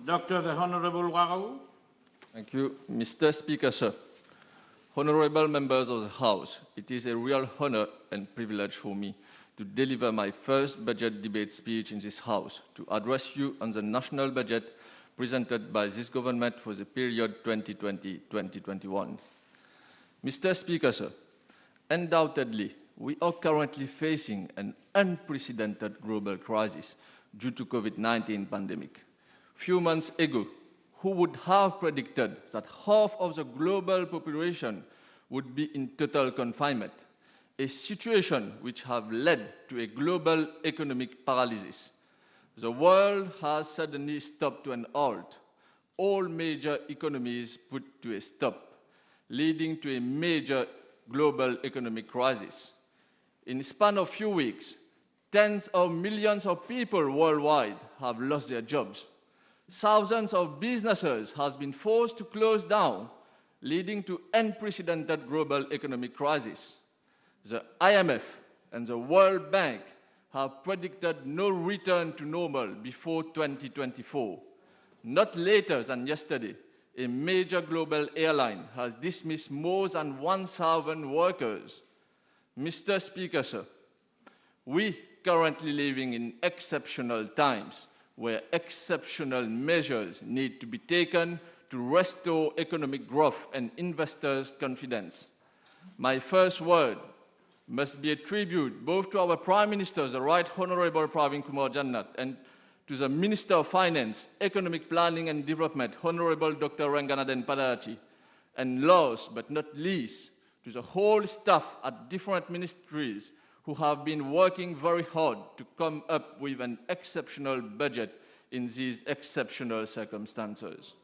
Dr. The Honorable Warau. Thank you, Mr. Speaker, sir. Honorable members of the House, it is a real honor and privilege for me to deliver my first budget debate speech in this House to address you on the national budget presented by this government for the period 2020-2021. Mr. Speaker, sir, undoubtedly, we are currently facing an unprecedented global crisis due to COVID-19 pandemic. Few months ago, who would have predicted that half of the global population would be in total confinement, a situation which has led to a global economic paralysis. The world has suddenly stopped to an halt. All major economies put to a stop, leading to a major global economic crisis. In the span of few weeks, tens of millions of people worldwide have lost their jobs. Thousands of businesses have been forced to close down, leading to unprecedented global economic crisis. The IMF and the World Bank have predicted no return to normal before 2024. Not later than yesterday, a major global airline has dismissed more than 1,000 workers. Mr. Speaker, sir, we currently living in exceptional times where exceptional measures need to be taken to restore economic growth and investors' confidence. My first word must be a tribute both to our Prime Minister, the Right Honorable Pravin Kumar Jannat, and to the Minister of Finance, Economic Planning and Development, Honorable Dr. Ranganathan Padayachhi, and last but not least, to the whole staff at different ministries who have been working very hard to come up with an exceptional budget in these exceptional circumstances.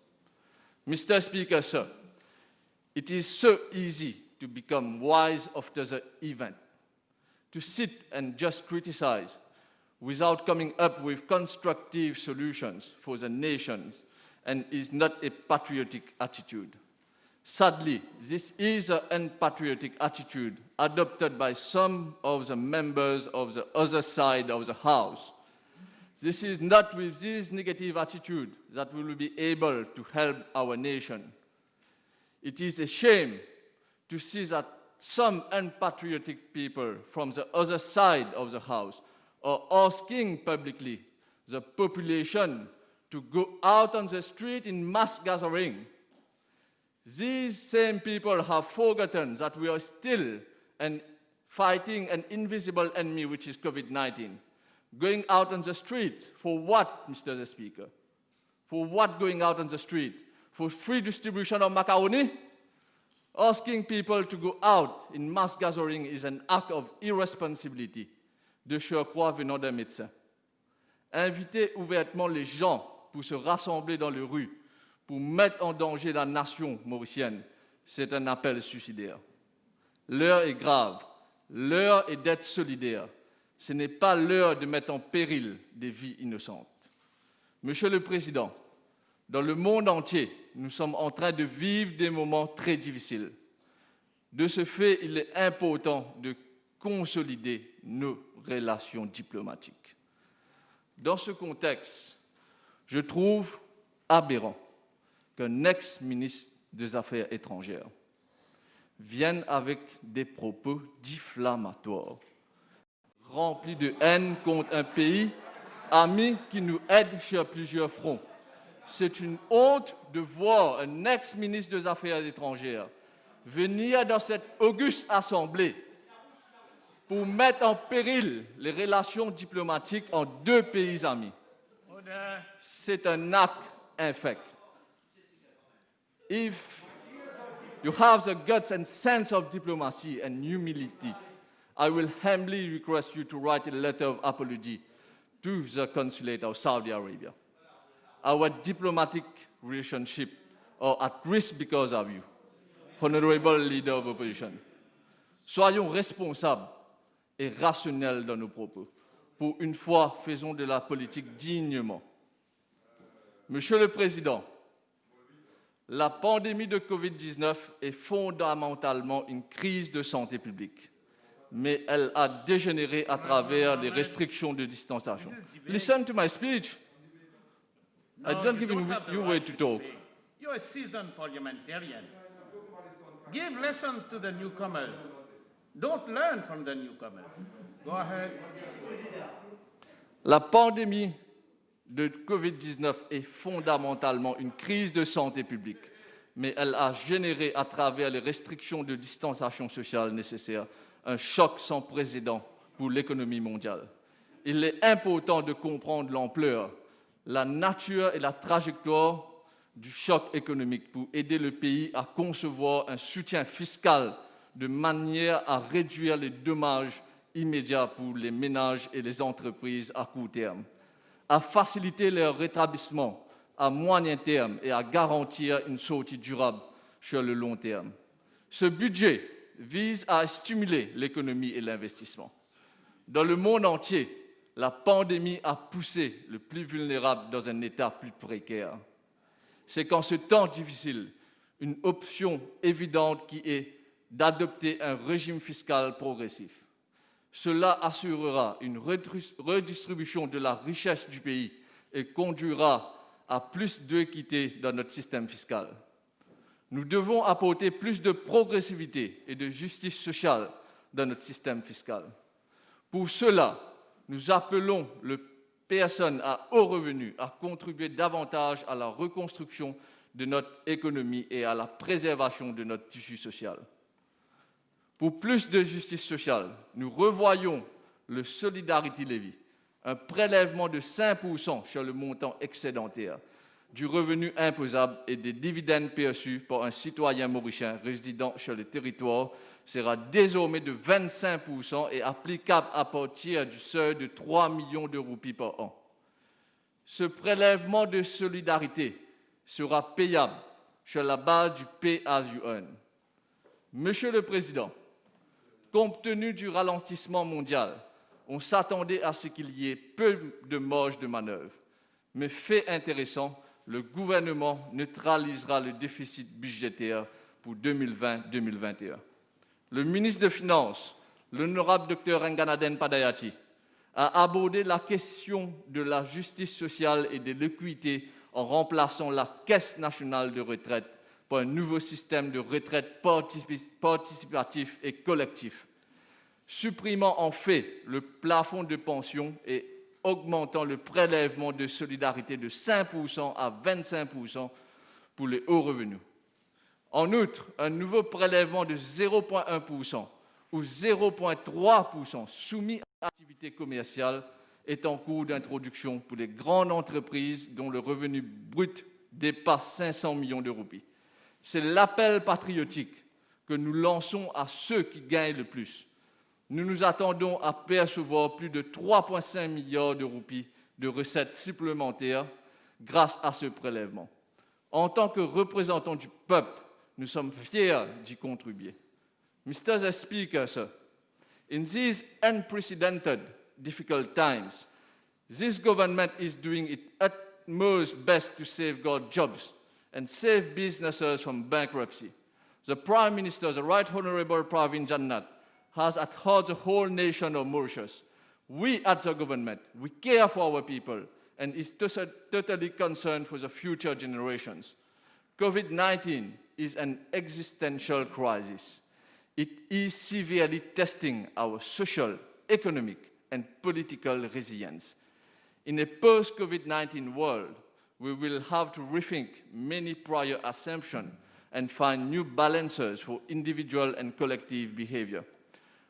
Mr. Speaker, sir, it is so easy to become wise after the event, to sit and just criticize without coming up with constructive solutions for the nations, and is not a patriotic attitude. Sadly, this is an unpatriotic attitude adopted by some of the members of the other side of the House. This is not with this negative attitude that we will be able to help our nation. It is a shame to see that some unpatriotic people from the other side of the House are asking publicly the population to go out on the street in mass gathering. These same people have forgotten that we are still fighting an invisible enemy, which is COVID-19. Going out on the street, for what, Mr. the Speaker? For what going out on the street? For free distribution of macaroni? Asking people to go out in mass gathering is an act of irresponsibility, de surcroît venant d'un médecin. Inviter ouvertement les gens pour se rassembler dans les rues, pour mettre en danger la nation mauricienne, c'est un appel suicidaire. L'heure est grave, l'heure est d'être solidaire. Ce n'est pas l'heure de mettre en péril des vies innocentes. Monsieur le Président, dans le monde entier, nous sommes en train de vivre des moments très difficiles. De ce fait, il est important de consolider nos relations diplomatiques. Dans ce contexte, je trouve aberrant qu'un ex-ministre des Affaires étrangères vienne avec des propos diffamatoires, remplis de haine contre un pays ami qui nous aide sur plusieurs fronts. C'est une honte de voir un ex-ministre des Affaires étrangères venir dans cette auguste assemblée pour mettre en péril les relations diplomatiques entre deux pays amis. C'est un acte infect. If you have the guts and sense of diplomacy and humility, I will humbly request you to write a letter of apology to the consulate of Saudi Arabia. Our diplomatic relationships are at risk because of you, honorable leader of opposition. Soyons responsables et rationnels dans nos propos. Pour une fois, faisons de la politique dignement. Monsieur le Président, la pandémie de COVID-19 est fondamentalement une crise de santé publique, mais elle a dégénéré à travers les restrictions de distanciation. Listen to my speech. I No, didn't you give don't have the you right way to talk. speak. You're a seasoned parliamentarian. Give lessons to the newcomers. Don't learn from the newcomers. Go ahead. La pandémie de COVID-19 est fondamentalement une crise de santé publique, mais elle a généré, à travers les restrictions de distanciation sociale nécessaires, un choc sans précédent pour l'économie mondiale. Il est important de comprendre l'ampleur, la nature et la trajectoire du choc économique pour aider le pays à concevoir un soutien fiscal de manière à réduire les dommages immédiats pour les ménages et les entreprises à court terme, à faciliter leur rétablissement à moyen terme et à garantir une sortie durable sur le long terme. Ce budget vise à stimuler l'économie et l'investissement. Dans le monde entier, la pandémie a poussé les plus vulnérables dans un état plus précaire. C'est qu'en ce temps difficile, une option évidente qui est d'adopter un régime fiscal progressif. Cela assurera une redistribution de la richesse du pays et conduira à plus d'équité dans notre système fiscal. Nous devons apporter plus de progressivité et de justice sociale dans notre système fiscal. Pour cela, nous appelons les personnes à haut revenu à contribuer davantage à la reconstruction de notre économie et à la préservation de notre tissu social. Pour plus de justice sociale, nous revoyons le Solidarity Levy, un prélèvement de 5% sur le montant excédentaire du revenu imposable et des dividendes perçus par un citoyen mauricien résidant sur le territoire sera désormais de 25% et applicable à partir du seuil de 3 millions de roupies par an. Ce prélèvement de solidarité sera payable sur la base du pay as you earn. Monsieur le Président, compte tenu du ralentissement mondial, on s'attendait à ce qu'il y ait peu de marge de manœuvre. Mais fait intéressant, le gouvernement neutralisera le déficit budgétaire pour 2020-2021. Le ministre des Finances, l'honorable Dr Nganaden Padayati, a abordé la question de la justice sociale et de l'équité en remplaçant la Caisse nationale de retraite par un nouveau système de retraite participatif et collectif, supprimant en fait le plafond de pension et augmentant le prélèvement de solidarité de 5% à 25% pour les hauts revenus. En outre, un nouveau prélèvement de 0,1% ou 0,3% soumis à l'activité commerciale est en cours d'introduction pour les grandes entreprises dont le revenu brut dépasse 500 millions de roupies. C'est l'appel patriotique que nous lançons à ceux qui gagnent le plus. Nous nous attendons à percevoir plus de 3,5 milliards de roupies de recettes supplémentaires grâce à ce prélèvement. En tant que représentants du peuple, nous sommes fiers d'y contribuer. Mr. Speaker, sir, in these unprecedented, difficult times, this government is doing its utmost best to safeguard jobs and save businesses from bankruptcy. The Prime Minister, the Right Honourable Pravin Jannat, has at heart the whole nation of Mauritius. We at the government, we care for our people and is totally concerned for the future generations. COVID-19 is an existential crisis. It is severely testing our social, economic, and political resilience. In a post-COVID-19 world, we will have to rethink many prior assumptions and find new balances for individual and collective behavior.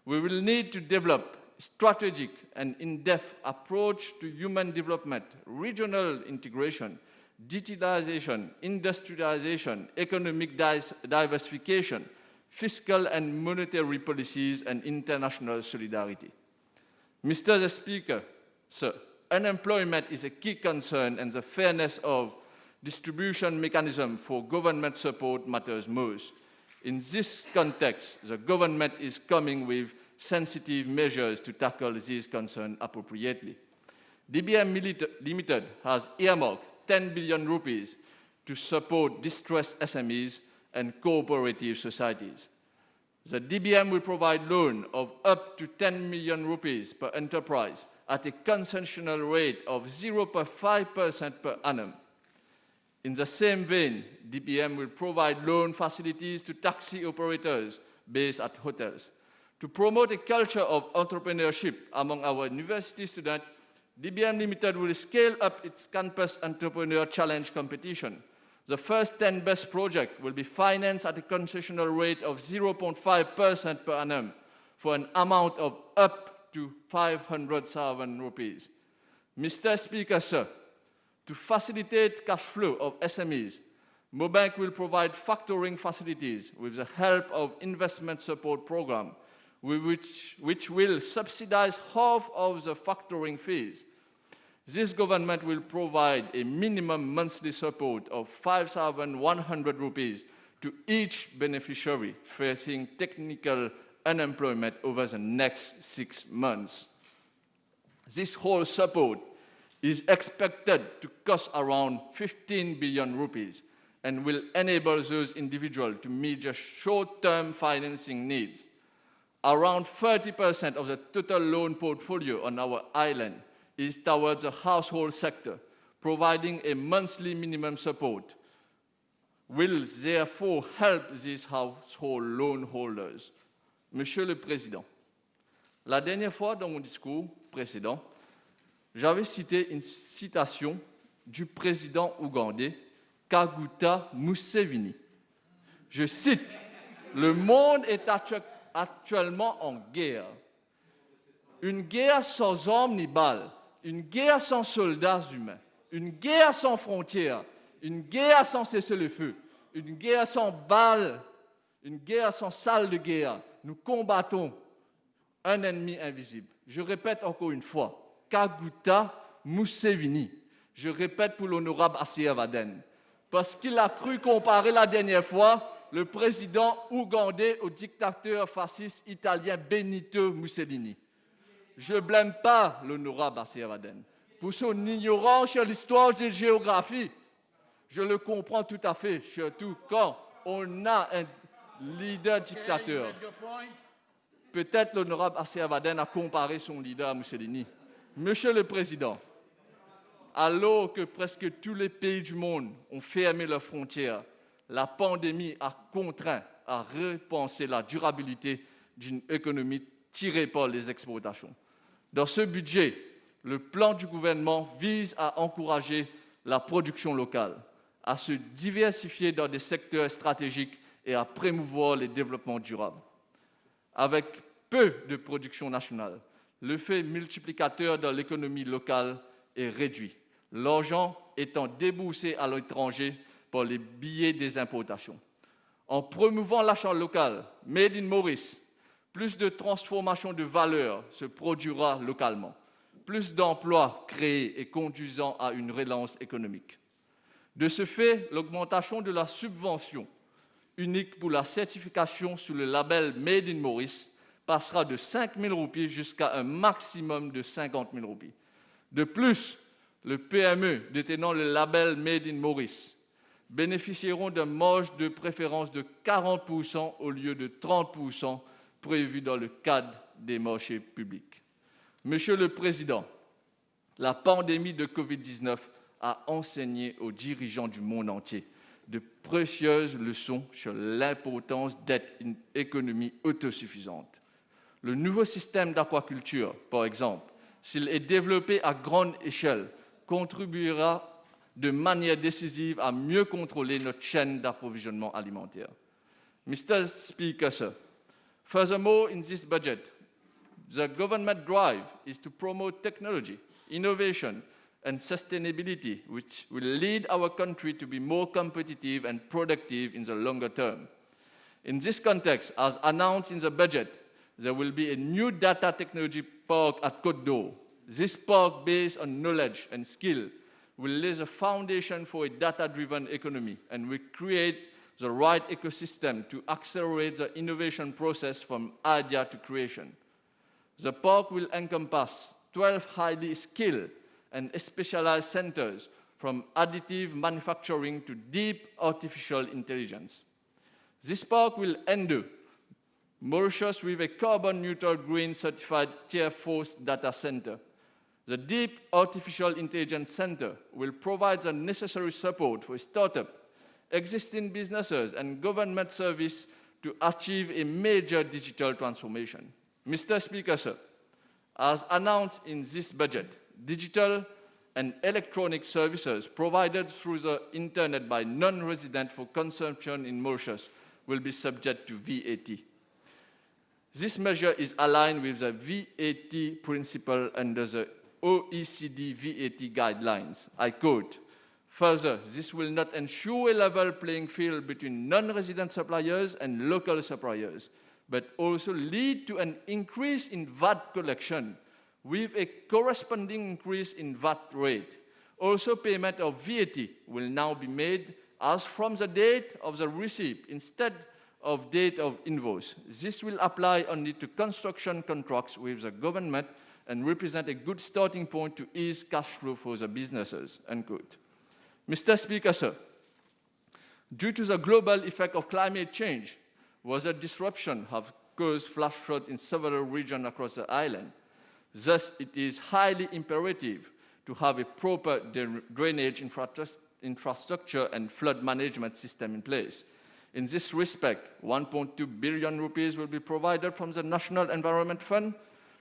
We will need to develop strategic and in-depth approach to human development, regional integration, digitalization, industrialization, economic diversification, fiscal and monetary policies, and international solidarity. Mr. Speaker, sir, unemployment is a key concern and the fairness of distribution mechanism for government support matters most. In this context, the government is coming with sensitive measures to tackle these concerns appropriately. DBM Limited has earmarked 10 billion rupees to support distressed SMEs and cooperative societies. The DBM will provide loan of up to 10 million rupees per enterprise at a concessional rate of 0.5% per annum. In the same vein, DPM will provide loan facilities to taxi operators based at hotels. To promote a culture of entrepreneurship among our university students, DBM Limited will scale up its Campus Entrepreneur Challenge competition. The first 10 best projects will be financed at a concessional rate of 0.5% per annum for an amount of up to 500,000 rupees. Mr. Speaker, sir, to facilitate cash flow of SMEs, Mobank will provide factoring facilities with the help of investment support program, which will subsidize half of the factoring fees. This government will provide a minimum monthly support of 5,100 rupees to each beneficiary facing technical unemployment over the next 6 months. This whole support is expected to cost around 15 billion rupees and will enable those individuals to meet their short-term financing needs. Around 30% of the total loan portfolio on our island is towards the household sector, providing a monthly minimum support will therefore help these household loan holders. Monsieur le Président, la dernière fois dans mon discours précédent, j'avais cité une citation du président ougandais Kaguta Museveni. Je cite, « Le monde est actuellement en guerre. Une guerre sans armes ni balles, une guerre sans soldats humains, une guerre sans frontières, une guerre sans cessez-le-feu, une guerre sans balles, une guerre sans salle de guerre. Nous combattons un ennemi invisible. » Je répète encore une fois, Kaguta Museveni. Je répète pour l'honorable Assia Vaden, parce qu'il a cru comparer la dernière fois le président ougandais au dictateur fasciste italien Benito Mussolini. Je ne blâme pas l'honorable Assia Vaden pour son ignorance sur l'histoire de géographie. Je le comprends tout à fait, surtout quand on a un leader dictateur. Peut-être l'honorable Assia Vaden a comparé son leader à Mussolini. Monsieur le Président, alors que presque tous les pays du monde ont fermé leurs frontières, la pandémie a contraint à repenser la durabilité d'une économie tirée par les exportations. Dans ce budget, le plan du gouvernement vise à encourager la production locale, à se diversifier dans des secteurs stratégiques et à promouvoir le développement durable. Avec peu de production nationale, l'effet multiplicateur dans l'économie locale est réduit, l'argent étant déboursé à l'étranger par les billets des importations. En promouvant l'achat local, Made in Maurice, plus de transformation de valeur se produira localement, plus d'emplois créés et conduisant à une relance économique. De ce fait, l'augmentation de la subvention unique pour la certification sous le label Made in Maurice passera de 5 000 roupies jusqu'à un maximum de 50 000 roupies. De plus, le PME détenant le label Made in Maurice bénéficieront d'un marge de préférence de 40% au lieu de 30% prévu dans le cadre des marchés publics. Monsieur le Président, la pandémie de Covid-19 a enseigné aux dirigeants du monde entier de précieuses leçons sur l'importance d'être une économie autosuffisante. Le nouveau système d'aquaculture, par exemple, s'il est développé à grande échelle, contribuera de manière décisive à mieux contrôler notre chaîne d'approvisionnement alimentaire. Mr. Speaker, sir, furthermore, in this budget, the government drive is to promote technology, innovation, and sustainability, which will lead our country to be more competitive and productive in the longer term. In this context, as announced in the budget, there will be a new data technology park at Côte d'Or. This park, based on knowledge and skill, will lay the foundation for a data-driven economy and will create the right ecosystem to accelerate the innovation process from idea to creation. The park will encompass 12 highly skilled and specialized centers from additive manufacturing to deep artificial intelligence. This park will endure Mauritius with a carbon-neutral green certified Tier 4 data center. The Deep Artificial Intelligence Center will provide the necessary support for startups, existing businesses, and government service to achieve a major digital transformation. Mr. Speaker, sir, as announced in this budget, digital and electronic services provided through the internet by non-residents for consumption in Mauritius will be subject to VAT. This measure is aligned with the VAT principle under the OECD VAT guidelines. I quote, "Further, this will not ensure a level playing field between non-resident suppliers and local suppliers, but also lead to an increase in VAT collection with a corresponding increase in VAT rate. Also, payment of VAT will now be made as from the date of the receipt instead of date of invoice. This will apply only to construction contracts with the government and represent a good starting point to ease cash flow for the businesses," unquote. Mr. Speaker, sir, due to the global effect of climate change, weather disruption have caused flash floods in several regions across the island. Thus, it is highly imperative to have a proper drainage infrastructure and flood management system in place. In this respect, 1.2 billion rupees will be provided from the National Environment Fund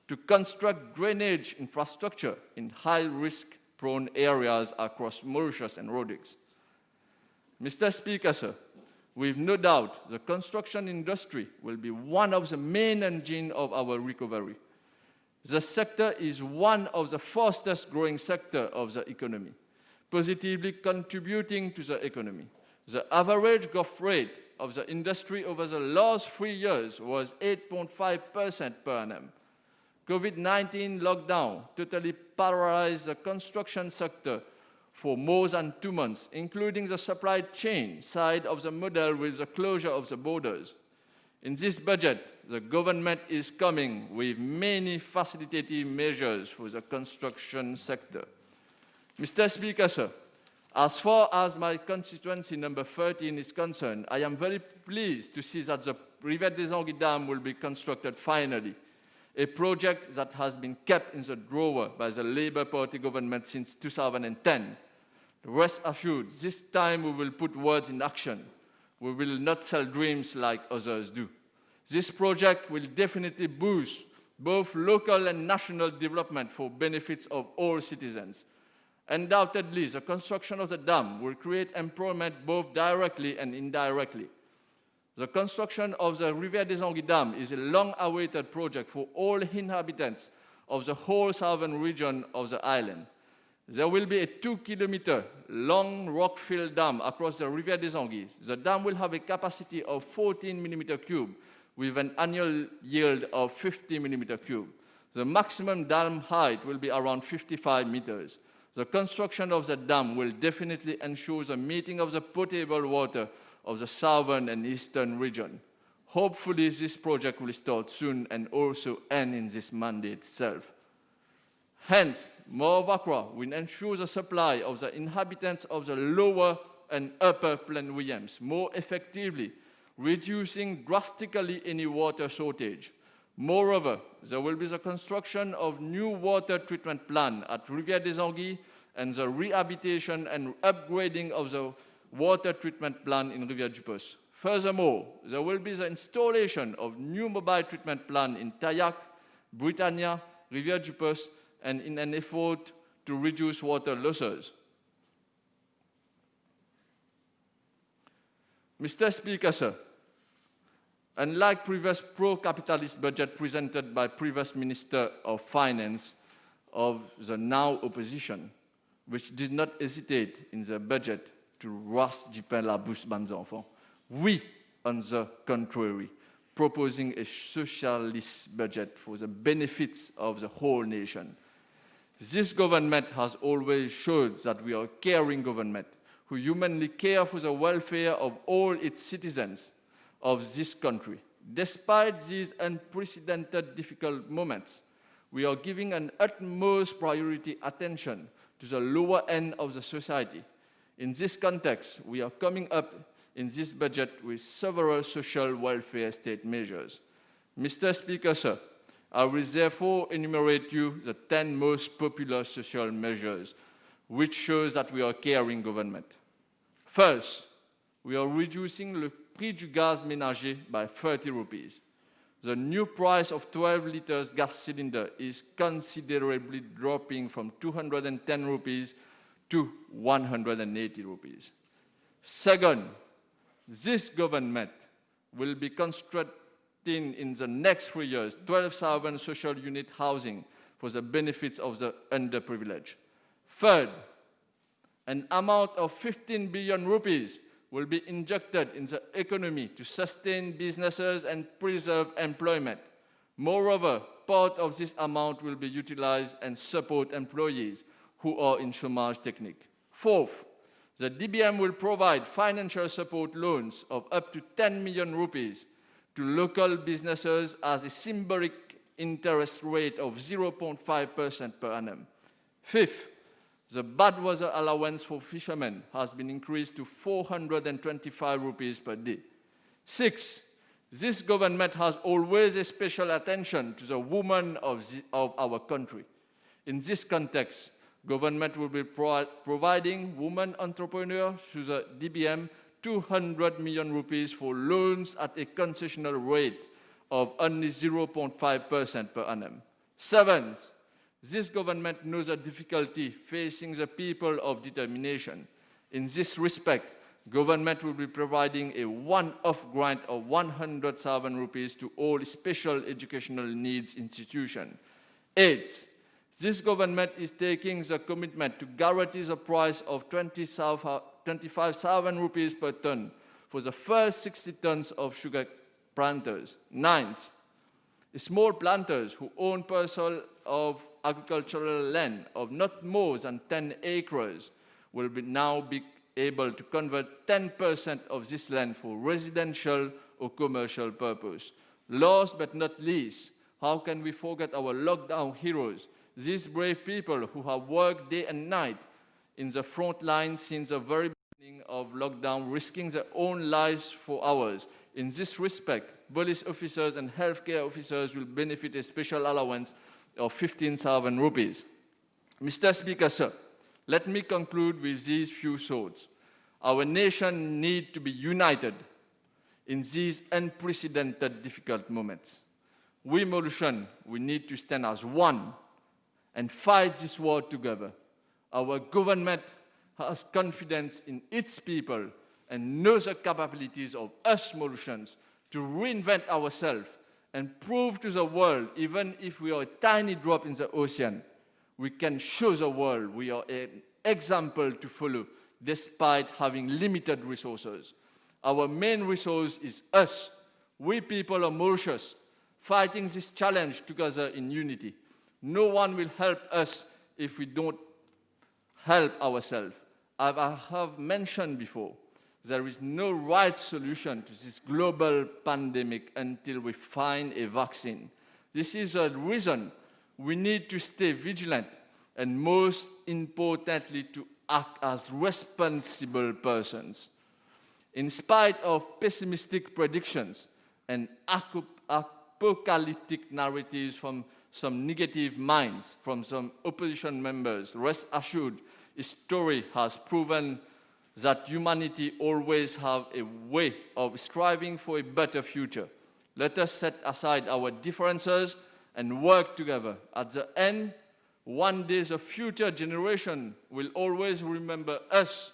to construct drainage infrastructure in high-risk prone areas across Mauritius and Rhodes. Mr. Speaker, sir, with no doubt, the construction industry will be one of the main engines of our recovery. The sector is one of the fastest growing sectors of the economy, positively contributing to the economy. The average growth rate of the industry over the last 3 years was 8.5% per annum. COVID-19 lockdown totally paralyzed the construction sector for more than 2 months, including the supply chain side of the model with the closure of the borders. In this budget, the government is coming with many facilitative measures for the construction sector. Mr. Speaker, sir, as far as my constituency number 13 is concerned, I am very pleased to see that the Rivière des Anguilles Dam will be constructed finally, a project that has been kept in the drawer by the Labour Party government since 2010. Rest assured, this time we will put words in action. We will not sell dreams like others do. This project will definitely boost both local and national development for benefits of all citizens. Undoubtedly, the construction of the dam will create employment both directly and indirectly. The construction of the Rivière des Anguilles Dam is a long-awaited project for all inhabitants of the whole southern region of the island. There will be a 2-kilometer-long rock-filled dam across the Rivière des Anguilles. The dam will have a capacity of 14 millimeter cube with an annual yield of 50 millimeter cube. The maximum dam height will be around 55 meters. The construction of the dam will definitely ensure the meeting of the potable water of the southern and eastern region. Hopefully, this project will start soon and also end in this mandate itself. Hence, Mauvaquois will ensure the supply of the inhabitants of the lower and upper Plaine Williams more effectively, reducing drastically any water shortage. Moreover, there will be the construction of new water treatment plant at Rivière des Anguilles and the rehabilitation and upgrading of the water treatment plant in Rivière du Pos. Furthermore, there will be the installation of new mobile treatment plant in Tayac, Britannia, Rivière du Pos, and in an effort to reduce water losses. Mr. Speaker, sir, unlike previous pro-capitalist budget presented by previous Minister of Finance of the now opposition, which did not hesitate in the budget to ras du pain la bouche des enfants, we, on the contrary, proposing a socialist budget for the benefits of the whole nation. This government has always showed that we are a caring government who humanly care for the welfare of all its citizens of this country. Despite these unprecedented difficult moments, we are giving an utmost priority attention to the lower end of the society. In this context, we are coming up in this budget with several social welfare state measures. Mr. Speaker, sir, I will therefore enumerate you the 10 most popular social measures, which shows that we are a caring government. First, we are reducing le prix du gaz ménager by 30 rupees. The new price of 12 liters gas cylinder is considerably dropping from 210 rupees to 180 rupees. Second, this government will be constructing in the next 3 years 12,000 social unit housing for the benefits of the underprivileged. Third, an amount of 15 billion rupees will be injected in the economy to sustain businesses and preserve employment. Moreover, part of this amount will be utilized and support employees who are in chômage technique. Fourth, the DBM will provide financial support loans of up to 10 million rupees to local businesses at a symbolic interest rate of 0.5% per annum. Fifth, the bad weather allowance for fishermen has been increased to 425 rupees per day. Sixth, this government has always a special attention to the women of our country. In this context, government will be providing women entrepreneurs through the DBM 200 million rupees for loans at a concessional rate of only 0.5% per annum. Seventh, this government knows the difficulty facing the people of determination. In this respect, government will be providing a one-off grant of 100,000 rupees to all special educational needs institutions. Eighth, this government is taking the commitment to guarantee the price of 25,000 rupees per ton for the first 60 tons of sugar planters. Ninth, small planters who own parcel of agricultural land of not more than 10 acres will now be able to convert 10% of this land for residential or commercial purpose. Last but not least, how can we forget our lockdown heroes? These brave people who have worked day and night in the front line since the very beginning of lockdown, risking their own lives for ours. In this respect, police officers and healthcare officers will benefit a special allowance of 15,000 rupees. Mr. Speaker, sir, let me conclude with these few thoughts. Our nation needs to be united in these unprecedented difficult moments. We Mauritians, we need to stand as one and fight this war together. Our government has confidence in its people and knows the capabilities of us Mauritians to reinvent ourselves and prove to the world, even if we are a tiny drop in the ocean, we can show the world we are an example to follow despite having limited resources. Our main resource is us. We people of Mauritius, fighting this challenge together in unity. No one will help us if we don't help ourselves. As I have mentioned before, there is no right solution to this global pandemic until we find a vaccine. This is a reason we need to stay vigilant and most importantly to act as responsible persons. In spite of pessimistic predictions and apocalyptic narratives from some negative minds, from some opposition members, rest assured, history has proven that humanity always have a way of striving for a better future. Let us set aside our differences and work together. At the end, one day the future generation will always remember us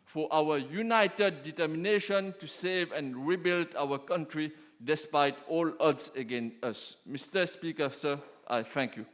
for our united determination to save and rebuild our country despite all odds against us. Mr. Speaker, sir, I thank you.